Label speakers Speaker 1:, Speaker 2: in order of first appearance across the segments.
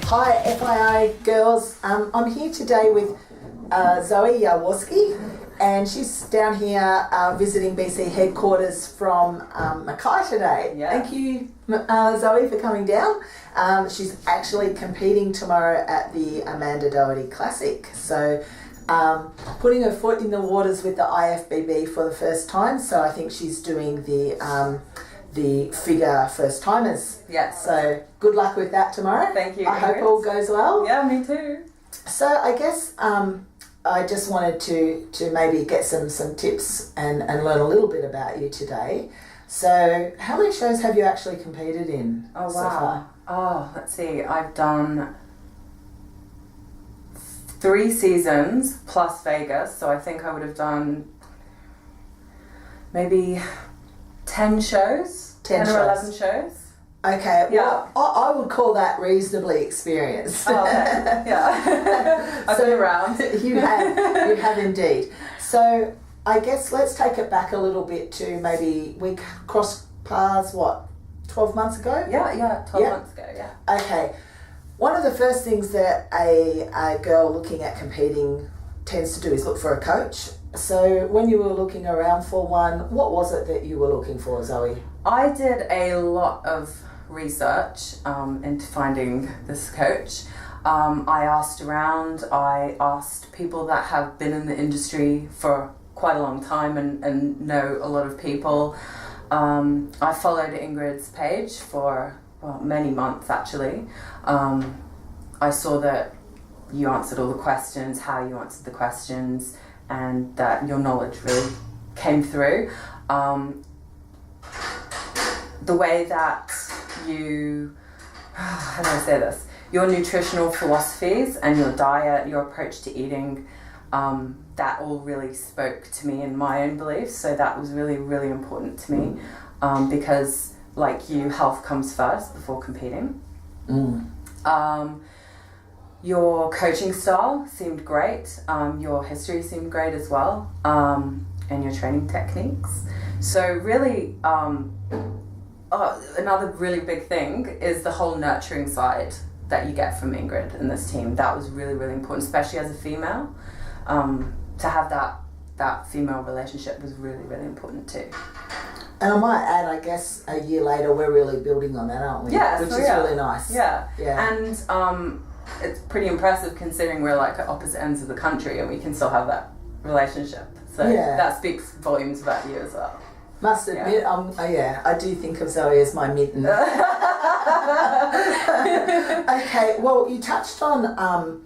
Speaker 1: Hi FII girls, I'm here today with Zoe Yaworsky, and she's down here visiting BC headquarters from Mackay today.
Speaker 2: Yeah.
Speaker 1: Thank you Zoe for coming down. She's actually competing tomorrow at the Amanda Doherty Classic, so putting her foot in the waters with the IFBB for the first time, so I think she's doing the figure first timers.
Speaker 2: Yes.
Speaker 1: So good luck with that tomorrow.
Speaker 2: Thank you.
Speaker 1: I hope all goes well.
Speaker 2: Yeah, me too.
Speaker 1: So I guess I just wanted to maybe get some tips and learn a little bit about you today. So how many shows have you actually competed in?
Speaker 2: Oh,
Speaker 1: so
Speaker 2: wow. Oh, let's see. I've done 3 seasons plus Vegas, so I think I would have done maybe 10 shows. 10 or 11 shows.
Speaker 1: Okay,
Speaker 2: Yeah.
Speaker 1: well, I would call that reasonably experienced.
Speaker 2: Oh, okay. Yeah. I've been around.
Speaker 1: You have indeed. So I guess let's take it back a little bit to maybe we crossed paths, 12 months ago?
Speaker 2: Yeah, 12 months ago, yeah.
Speaker 1: Okay. One of the first things that a girl looking at competing tends to do is look for a coach. So when you were looking around for one, what was it that you were looking for, Zoe?
Speaker 2: I did a lot of research into finding this coach. I asked around, I asked people that have been in the industry for quite a long time and know a lot of people. I followed Ingrid's page for many months actually. I saw that you answered all the questions, how you answered the questions, and that your knowledge really came through. The way that you, how do I say this? Your nutritional philosophies and your diet, your approach to eating, that all really spoke to me and my own beliefs. So that was really, really important to me because, like you, health comes first before competing. Your coaching style seemed great. Your history seemed great as well, and your training techniques. So really, another really big thing is the whole nurturing side that you get from Ingrid and this team. That was really, really important, especially as a female. To have that female relationship was really, really important too.
Speaker 1: And I might add, I guess a year later, we're really building on that, aren't we?
Speaker 2: Yeah,
Speaker 1: which
Speaker 2: so
Speaker 1: is really nice.
Speaker 2: Yeah.
Speaker 1: Yeah.
Speaker 2: And it's pretty impressive considering we're like at opposite ends of the country and we can still have that relationship. So that speaks volumes about you as well.
Speaker 1: Must admit, I do think of Zoe as my mitten. Okay, well, you touched on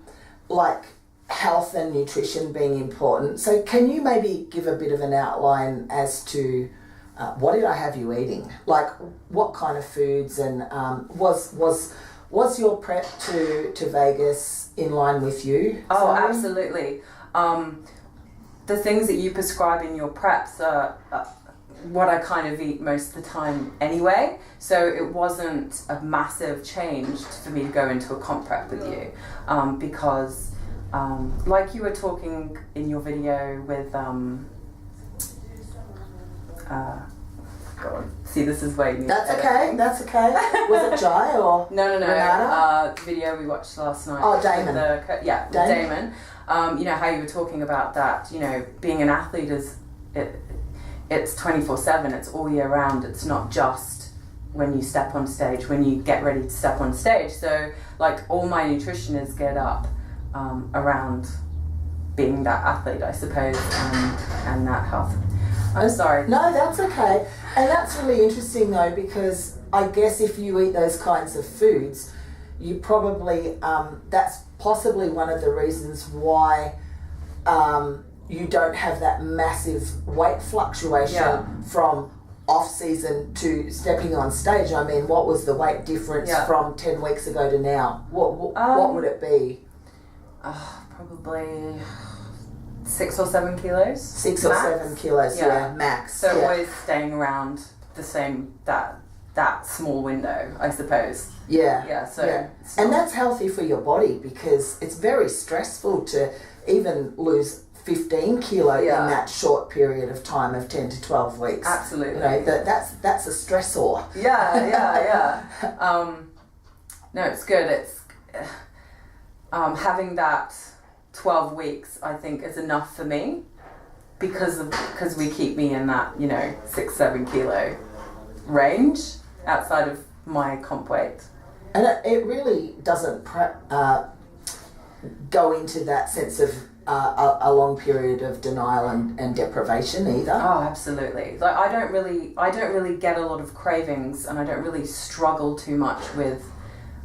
Speaker 1: like health and nutrition being important. So can you maybe give a bit of an outline as to what did I have you eating? Like what kind of foods, and was your prep to Vegas in line with you?
Speaker 2: Oh,
Speaker 1: Zoe?
Speaker 2: absolutely. The things that you prescribe in your preps are what I kind of eat most of the time anyway. So it wasn't a massive change for me to go into a comp prep with you because like you were talking in your video with God. See, this is where you need
Speaker 1: That's okay. That's okay. Was it Jai or
Speaker 2: no?
Speaker 1: Renata?
Speaker 2: The video we watched last night.
Speaker 1: Oh, Damon.
Speaker 2: Damon. You know how you were talking about that. You know, being an athlete it's 24/7. It's all year round. It's not just when you step on stage. When you get ready to step on stage. So, like, all my nutrition is geared up around being that athlete, I suppose, and that health. I'm sorry.
Speaker 1: No, that's okay. And that's really interesting though, because I guess if you eat those kinds of foods, you probably, that's possibly one of the reasons why you don't have that massive weight fluctuation from off season to stepping on stage. I mean, what was the weight difference from 10 weeks ago to now? What would it be?
Speaker 2: Probably 6 or 7 kilos.
Speaker 1: 6 or 7 kilos, yeah, max.
Speaker 2: So always staying around the same, that small window, I suppose.
Speaker 1: Yeah. And that's healthy for your body because it's very stressful to even lose 15 kilo in that short period of time of 10 to 12 weeks.
Speaker 2: Absolutely.
Speaker 1: You know, that's a stressor.
Speaker 2: Yeah. No, it's good. having that 12 weeks, I think, is enough for me because we keep me in that 6-7 kilo range outside of my comp weight.
Speaker 1: And it really doesn't go into that sense of a long period of denial and deprivation either.
Speaker 2: Oh, absolutely. Like I don't really get a lot of cravings, and I don't really struggle too much with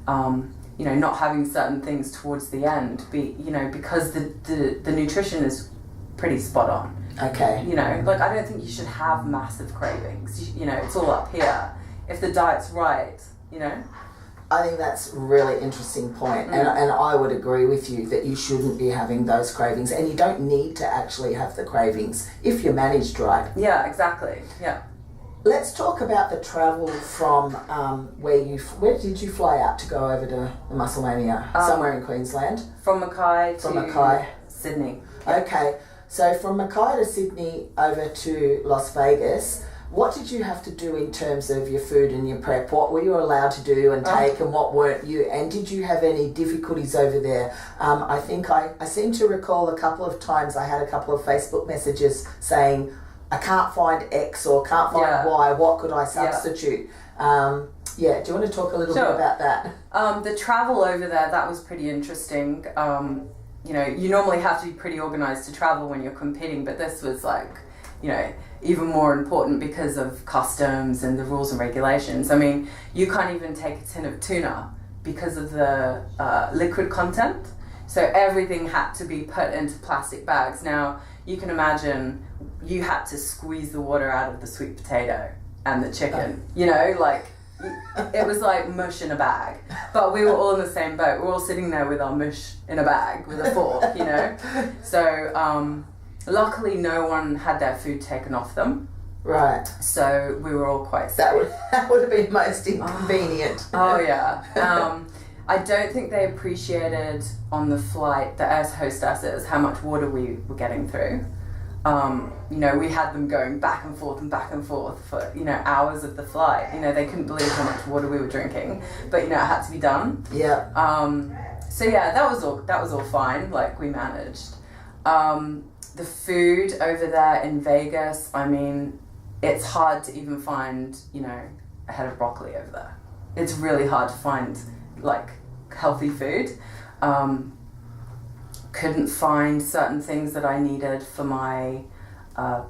Speaker 2: not having certain things towards the end, because the nutrition is pretty spot on.
Speaker 1: Okay.
Speaker 2: Like I don't think you should have massive cravings. It's all up here. If the diet's right,
Speaker 1: I think that's a really interesting point. And I would agree with you that you shouldn't be having those cravings, and you don't need to actually have the cravings if you're managed right.
Speaker 2: Yeah, exactly. Yeah.
Speaker 1: Let's talk about the travel from where did you fly out to go over to Musclemania? Somewhere in Queensland?
Speaker 2: From Mackay Sydney.
Speaker 1: Yep. Okay, so from Mackay to Sydney over to Las Vegas, what did you have to do in terms of your food and your prep? What were you allowed to do and take and what weren't you? And did you have any difficulties over there? I think I seem to recall a couple of times I had a couple of Facebook messages saying, I can't find X or can't find Y, what could I substitute? Do you want to talk a little bit about that?
Speaker 2: The travel over there, that was pretty interesting. You normally have to be pretty organised to travel when you're competing, but this was even more important because of customs and the rules and regulations. I mean, you can't even take a tin of tuna because of the liquid content. So everything had to be put into plastic bags. Now, you can imagine you had to squeeze the water out of the sweet potato and the chicken. It was like mush in a bag. But we were all in the same boat. We were all sitting there with our mush in a bag with a fork, So, luckily no one had their food taken off them.
Speaker 1: Right.
Speaker 2: So we were all quite safe.
Speaker 1: That would have been most inconvenient.
Speaker 2: Oh yeah. I don't think they appreciated on the flight, the air hostesses, how much water we were getting through. We had them going back and forth for, hours of the flight. They couldn't believe how much water we were drinking, but, it had to be done.
Speaker 1: Yeah.
Speaker 2: So yeah, that was all fine. Like we managed. The food over there in Vegas, I mean, it's hard to even find, a head of broccoli over there. It's really hard to find, healthy food. Couldn't find certain things that I needed for my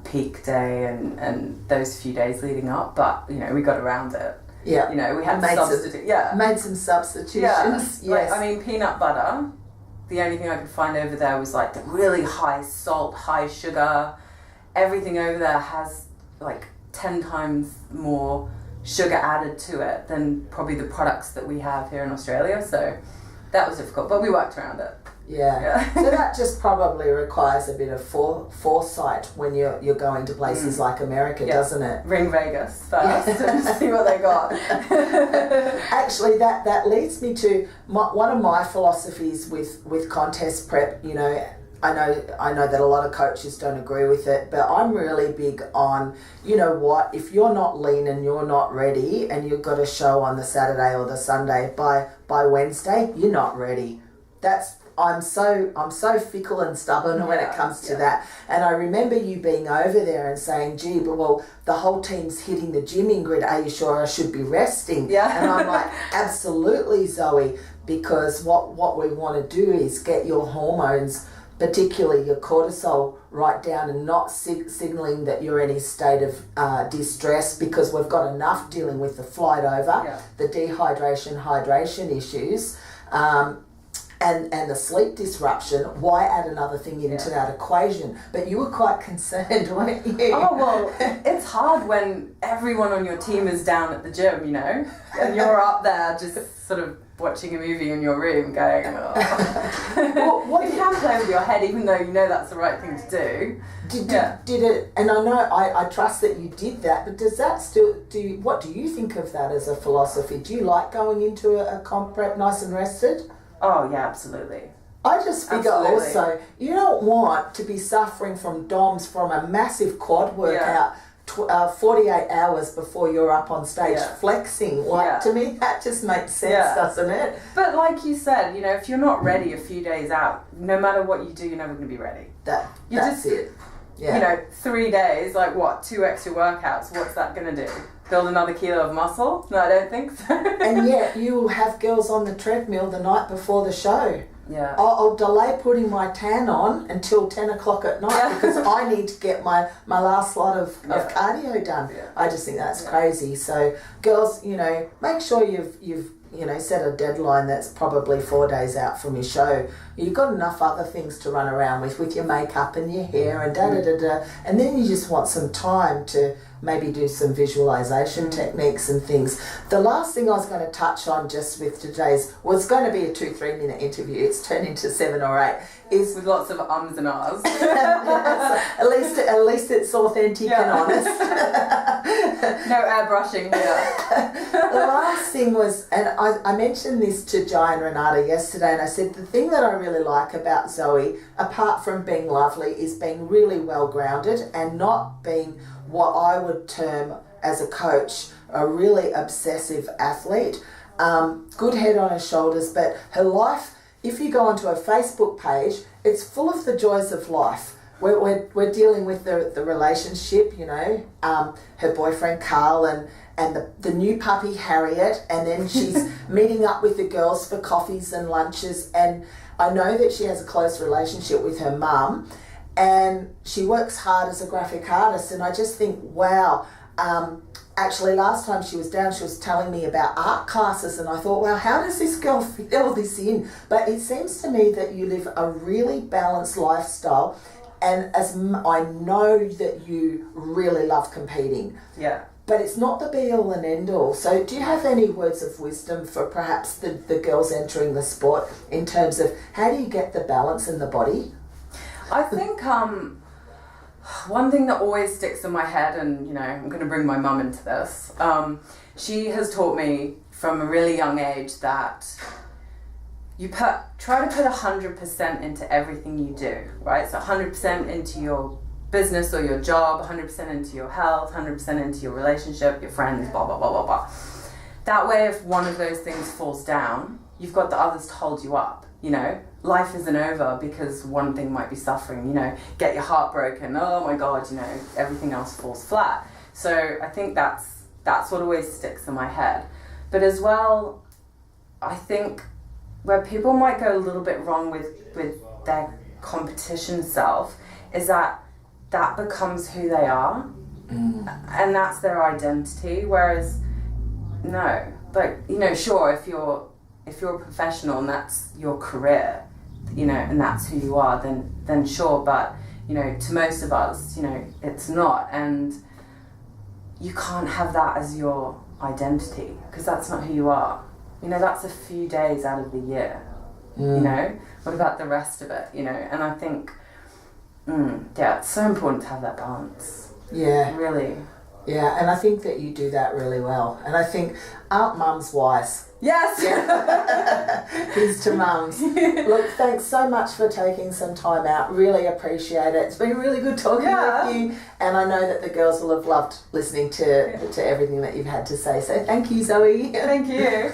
Speaker 2: peak day and those few days leading up, but, we got around it.
Speaker 1: Yeah.
Speaker 2: We had to substitute.
Speaker 1: Made some substitutions.
Speaker 2: Yeah.
Speaker 1: Yes.
Speaker 2: Peanut butter. The only thing I could find over there was the really high salt, high sugar. Everything over there has 10 times more sugar added to it than probably the products that we have here in Australia. So that was difficult, but we worked around it.
Speaker 1: Yeah. So that just probably requires a bit of foresight when you're going to places like America, doesn't it?
Speaker 2: Ring Vegas first and see what they got.
Speaker 1: Actually, that leads me to one of my philosophies with contest prep. I know that a lot of coaches don't agree with it, but I'm really big on, if you're not lean and you're not ready and you've got a show on the Saturday or the Sunday, by Wednesday, you're not ready. I'm so fickle and stubborn when it comes to that. And I remember you being over there and saying, gee, but well, the whole team's hitting the gym, Ingrid, are you sure I should be resting?
Speaker 2: Yeah.
Speaker 1: And I'm like, absolutely, Zoe, because what we want to do is get your hormones, particularly your cortisol, right down and not signalling that you're in any state of distress, because we've got enough dealing with the flight over, the hydration issues, and the sleep disruption. Why add another thing into that equation? But you were quite concerned, weren't you?
Speaker 2: Oh, well, it's hard when everyone on your team is down at the gym, and you're up there just sort of watching a movie in your room going, oh. Well, you can play with your head even though that's the right thing to do.
Speaker 1: Did it, and I know, I trust that you did that, but does that still, what do you think of that as a philosophy? Do you like going into a comp prep nice and rested?
Speaker 2: Oh, yeah, absolutely.
Speaker 1: I just figure also, you don't want to be suffering from DOMs from a massive quad workout 48 hours before you're up on stage flexing. To me, that just makes sense, doesn't it?
Speaker 2: But like you said, if you're not ready a few days out, no matter what you do, you're never going to be ready.
Speaker 1: That's it. Yeah.
Speaker 2: 3 days, 2 extra workouts, what's that going to do? Build another kilo of muscle? No, I don't think so.
Speaker 1: And yet you will have girls on the treadmill the night before the show.
Speaker 2: Yeah.
Speaker 1: I'll delay putting my tan on until 10 o'clock at night because I need to get my last lot of cardio done. Yeah. I just think that's crazy. So girls, make sure you've set a deadline that's probably 4 days out from your show. You've got enough other things to run around with your makeup and your hair and da-da-da-da. And then you just want some time to maybe do some visualization techniques and things. The last thing I was going to touch on just with today's was going to be a 2-3 minute interview. It's turned into 7 or 8. Is
Speaker 2: with lots of ums and ahs.
Speaker 1: at least it's authentic and honest.
Speaker 2: No airbrushing here.
Speaker 1: The last thing was, and I mentioned this to Jai and Renata yesterday, and I said the thing that I really like about Zoe, apart from being lovely, is being really well grounded and not being what I would term as a coach a really obsessive athlete. Good head on her shoulders, but her life, if you go onto her Facebook page, it's full of the joys of life. We're dealing with the relationship, her boyfriend Carl and the new puppy Harriet, and then she's meeting up with the girls for coffees and lunches, and I know that she has a close relationship with her mum, and she works hard as a graphic artist, and I just think, wow. Actually, last time she was down, she was telling me about art classes, and I thought, well, how does this girl fit all this in? But it seems to me that you live a really balanced lifestyle, and I know that you really love competing.
Speaker 2: Yeah.
Speaker 1: But it's not the be-all and end-all. So do you have any words of wisdom for perhaps the girls entering the sport in terms of how do you get the balance in the body?
Speaker 2: I think one thing that always sticks in my head, and I'm going to bring my mum into this, she has taught me from a really young age that you try to put 100% into everything you do, right? So 100% into your business or your job, 100% into your health, 100% into your relationship, your friends, blah, blah, blah, blah, blah. That way, if one of those things falls down, you've got the others to hold you up, Life isn't over because one thing might be suffering, get your heart broken, oh my God, everything else falls flat. So I think that's what always sticks in my head. But as well, I think where people might go a little bit wrong with their competition self is that becomes who they are, and that's their identity. Whereas, no, sure, if you're a professional and that's your career, and that's who you are, then sure. But to most of us, it's not, and you can't have that as your identity because that's not who you are. That's a few days out of the year. What about the rest of it? And I think, it's so important to have that balance.
Speaker 1: Yeah.
Speaker 2: Really.
Speaker 1: Yeah, and I think that you do that really well. And I think, aren't mums wise?
Speaker 2: Yes!
Speaker 1: Yeah. Here's to mums. Look, thanks so much for taking some time out. Really appreciate it. It's been really good talking with you. And I know that the girls will have loved listening to everything that you've had to say. So thank you, Zoe.
Speaker 2: Thank you.